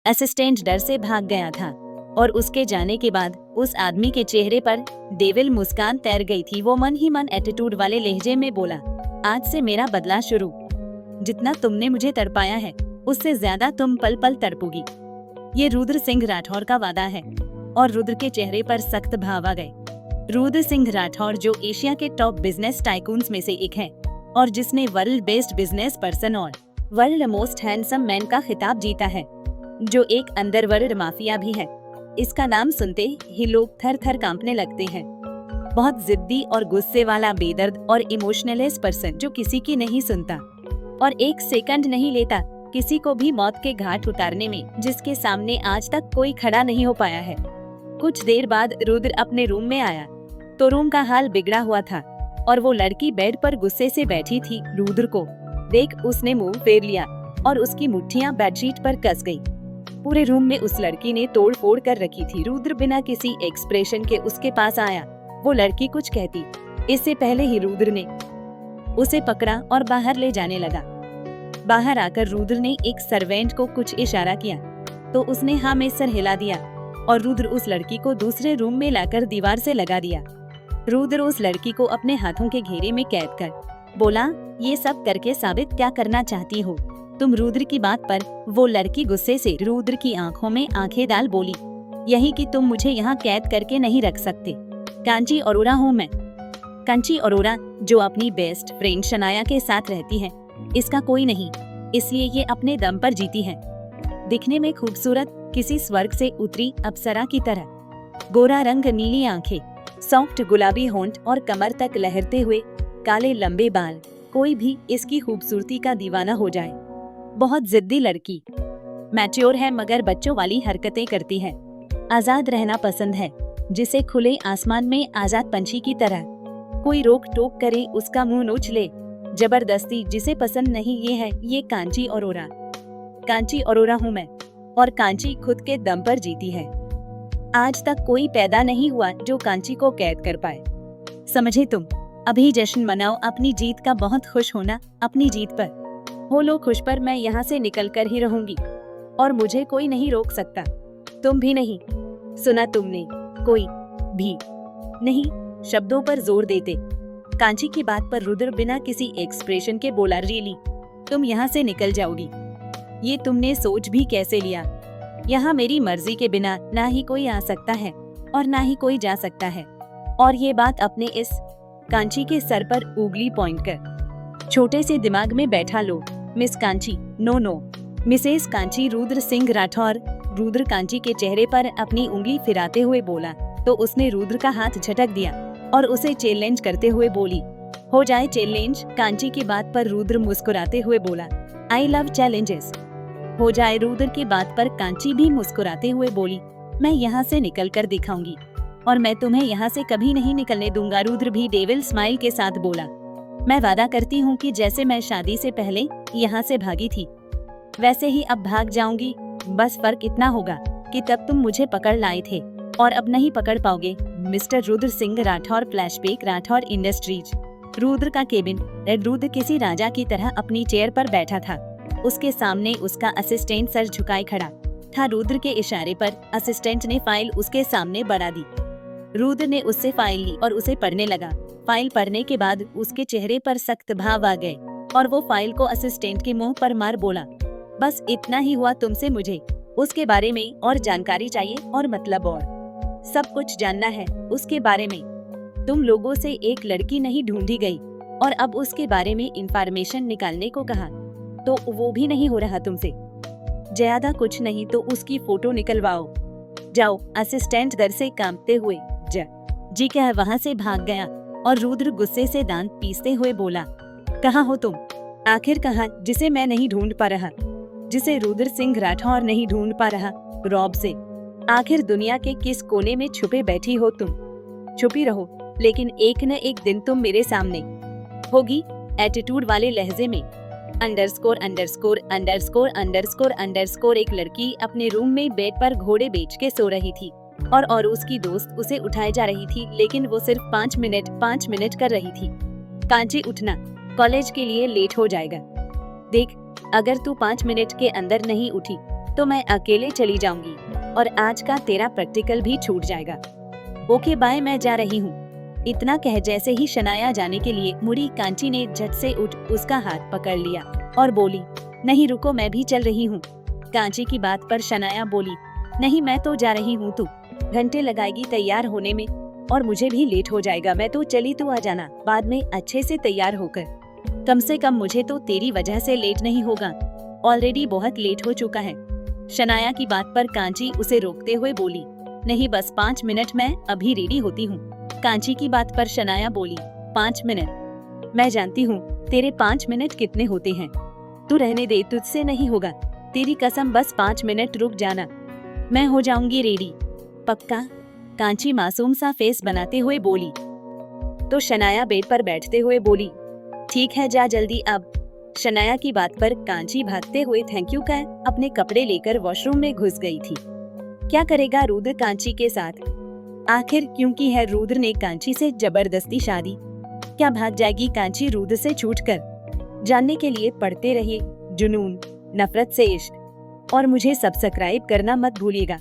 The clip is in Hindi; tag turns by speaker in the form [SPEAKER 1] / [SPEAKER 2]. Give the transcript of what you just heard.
[SPEAKER 1] असिस्टेंट डर से भाग गया था और उसके जाने के बाद उस आदमी के चेहरे पर डेविल मुस्कान तैर गई थी। वो मन ही मन एटीट्यूड वाले लहजे में बोला, आज से मेरा बदला शुरू। जितना तुमने मुझे तड़पाया है उससे ज्यादा तुम पल पल तड़पोगी। ये रुद्र सिंह राठौर का वादा है। और रुद्र के चेहरे पर सख्त भाव आ गए। रुद्र सिंह राठौर जो एशिया के टॉप बिजनेस टाइकून्स में से एक है और जिसने वर्ल्ड बेस्ट बिजनेस पर्सन और वर्ल्ड मोस्ट हैंडसम मैन का खिताब जीता है, जो एक अंडरवर्ल्ड माफिया भी है। इसका नाम सुनते ही लोग थर थर कांपने लगते हैं। बहुत जिद्दी और गुस्से वाला, बेदर्द और इमोशनलेस पर्सन जो किसी की नहीं सुनता और एक सेकंड नहीं लेता किसी को भी मौत के घाट उतारने में, जिसके सामने आज तक कोई खड़ा नहीं हो पाया है। कुछ देर बाद रुद्र अपने रूम में आया तो रूम का हाल बिगड़ा हुआ था और वो लड़की बेड पर गुस्से से बैठी थी। रुद्र को देख उसने मुंह फेर लिया और उसकी मुट्ठियां बेडशीट पर कस गई। पूरे रूम में उस लड़की ने तोड़ फोड़ कर रखी थी। रुद्र बिना किसी एक्सप्रेशन के उसके पास आया। वो लड़की कुछ कहती इससे पहले ही रुद्र ने उसे पकड़ा और बाहर ले जाने लगा। बाहर आकर रुद्र ने एक सर्वेंट को कुछ इशारा किया तो उसने हाँ में सर हिला दिया और रुद्र उस लड़की को दूसरे रूम में लाकर दीवार से लगा दिया। रुद्र उस लड़की को अपने हाथों के घेरे में कैद कर बोला, ये सब करके साबित क्या करना चाहती हो तुम रुद्र की बात पर? वो लड़की गुस्से से रुद्र की आंखों में आंखें डाल बोली, यही कि तुम मुझे यहाँ कैद करके नहीं रख सकते। कांची अरोरा हूँ मैं। कांची अरोरा जो अपनी बेस्ट फ्रेंड शनाया के साथ रहती है, इसका कोई नहीं, इसलिए ये अपने दम पर जीती है। दिखने में खूबसूरत, किसी स्वर्ग से उतरी अप्सरा की तरह। गोरा रंग, नीली आंखें, सॉफ्ट गुलाबी होंठ और कमर तक लहरते हुए काले लंबे बाल। कोई भी इसकी खूबसूरती का दीवाना हो जाए। बहुत जिद्दी लड़की, मैच्योर है मगर बच्चों वाली हरकतें करती है। आजाद रहना पसंद है, जिसे खुले आसमान में आजाद पंछी की तरह। कोई रोक टोक करे उसका मुंह नोच ले, जबरदस्ती जिसे पसंद नहीं। ये है ये कांची अरोरा। कांची अरोरा हूँ मैं और कांची खुद के दम पर जीती है। आज तक कोई पैदा नहीं हुआ जो कांची को कैद कर पाए। समझे तुम? अभी जश्न मनाओ अपनी जीत का, बहुत खुश होना अपनी जीत पर। हो लो खुश, पर मैं यहाँ से निकल कर ही रहूंगी और मुझे कोई नहीं रोक सकता, तुम भी नहीं। सुना तुमने? कोई भी नहीं शब्दों पर जोर देते। कांची की बात पर रुद्र बिना किसी एक्सप्रेशन के बोला, रियली तुम यहाँ से निकल जाओगी? ये तुमने सोच भी कैसे लिया? यहाँ मेरी मर्जी के बिना ना ही कोई आ सकता है और ना ही कोई जा सकता है। और ये बात अपने इस कांची के सर पर उंगली पॉइंट कर छोटे से दिमाग में बैठा लो। Miss Kanchi, no no, missus Kanchi. Rudra Singh Rathore. Rudra Kanchi के चेहरे पर अपनी उंगली फिराते हुए बोला तो उसने रुद्र का हाथ झटक दिया और उसे चैलेंज करते हुए बोली, हो जाए चैलेंज। कांची की बात पर रुद्र मुस्कुराते हुए बोला, आई लव चैलेंजेस। हो जाए। रुद्र की बात पर कांची भी मुस्कुराते हुए बोली, मैं यहाँ से निकल कर दिखाऊंगी और मैं तुम्हें यहाँ से कभी नहीं निकलने दूंगा। रुद्र भी डेविल स्माइल के साथ बोला, मैं वादा करती हूँ कि जैसे मैं शादी से पहले यहाँ से भागी थी वैसे ही अब भाग जाऊंगी। बस फर्क इतना होगा कि तब तुम मुझे पकड़ लाए थे और अब नहीं पकड़ पाओगे। Mister Rudra Singh Rathore. Flashback. Rathore industries. Rudra का केबिन। रुद्र किसी राजा की तरह अपनी चेयर पर बैठा था। उसके सामने उसका असिस्टेंट सर झुकाए खड़ा था। रुद्र के इशारे पर असिस्टेंट ने फाइल उसके सामने बढ़ा दी। रुद्र ने उससे फाइल ली और उसे पढ़ने लगा। फाइल पढ़ने के बाद उसके चेहरे पर सख्त भाव आ गए और वो फाइल को असिस्टेंट के मुंह पर मार बोला, बस इतना ही हुआ तुमसे? मुझे उसके बारे में और जानकारी चाहिए और मतलब और सब कुछ जानना है उसके बारे में। तुम लोगों से एक लड़की नहीं ढूंढी गई और अब उसके बारे में इंफॉर्मेशन निकालने को कहा तो वो भी नहीं हो रहा तुमसे? ज्यादा कुछ नहीं तो उसकी फोटो निकलवाओ, जाओ। असिस्टेंट डर से कांपते हुए जी कह वहाँ से भाग गया और रुद्र गुस्से से दांत पीसते हुए बोला, कहाँ हो तुम? आखिर कहाँ? जिसे मैं नहीं ढूंढ पा रहा, जिसे रुद्र सिंह राठौर नहीं ढूंढ पा रहा रॉब से। आखिर दुनिया के किस कोने में छुपे बैठी हो तुम? छुपी रहो, लेकिन एक न एक दिन तुम मेरे सामने होगी। एटीट्यूड वाले लहजे में underscore underscore underscore underscore underscore. एक लड़की अपने रूम में बेड पर घोड़े बेच के सो रही थी और उसकी दोस्त उसे उठाए जा रही थी, लेकिन वो सिर्फ 5 मिनट कर रही थी। कांची उठना, कॉलेज के लिए लेट हो जाएगा। देख, अगर तू 5 मिनट के अंदर नहीं उठी तो मैं अकेले चली जाऊंगी और आज का तेरा प्रैक्टिकल भी छूट जाएगा। ओके बाय, मैं जा रही हूँ। इतना कह जैसे ही शनाया जाने के लिए मुड़ी, कांची ने झट से उठ उसका हाथ पकड़ लिया और बोली, नहीं रुको, मैं भी चल रही हूँ। कांची की बात पर शनाया बोली, नहीं मैं तो जा रही हूँ, तू घंटे लगाएगी तैयार होने में और मुझे भी लेट हो जाएगा। मैं तो चली, तू आ जाना बाद में अच्छे से तैयार होकर। कम से कम मुझे तो तेरी वजह से लेट नहीं होगा, ऑलरेडी बहुत लेट हो चुका है। शनाया की बात पर कांची उसे रोकते हुए बोली, नहीं बस 5 मिनट, मैं अभी रेडी होती हूँ। कांची की बात पर शनाया बोली, 5 मिनट? मैं जानती हूँ तेरे 5 मिनट कितने होते हैं, तू रहने दे, तुझसे नहीं होगा, तेरी कसम, बस 5 मिनट रुक जाना, मैं हो जाऊंगी रेडी। पक्का? कांची मासूम सा फेस बनाते हुए बोली। तो शनाया बेड पर बैठते हुए बोली, ठीक है जा जल्दी अब। शनाया की बात पर कांची भागते हुए थैंक यू कह अपने कपड़े लेकर वॉशरूम में घुस गई थी। क्या करेगा रुद्र कांची के साथ? आखिर क्यों की है रुद्र ने कांची से जबरदस्ती शादी? क्या भाग जाएगी कांची रुद्र से छूटकर? जानने के लिए पढ़ते रहिए जुनून, नफरत से इश्क और मुझे सब्सक्राइब करना मत भूलिएगा।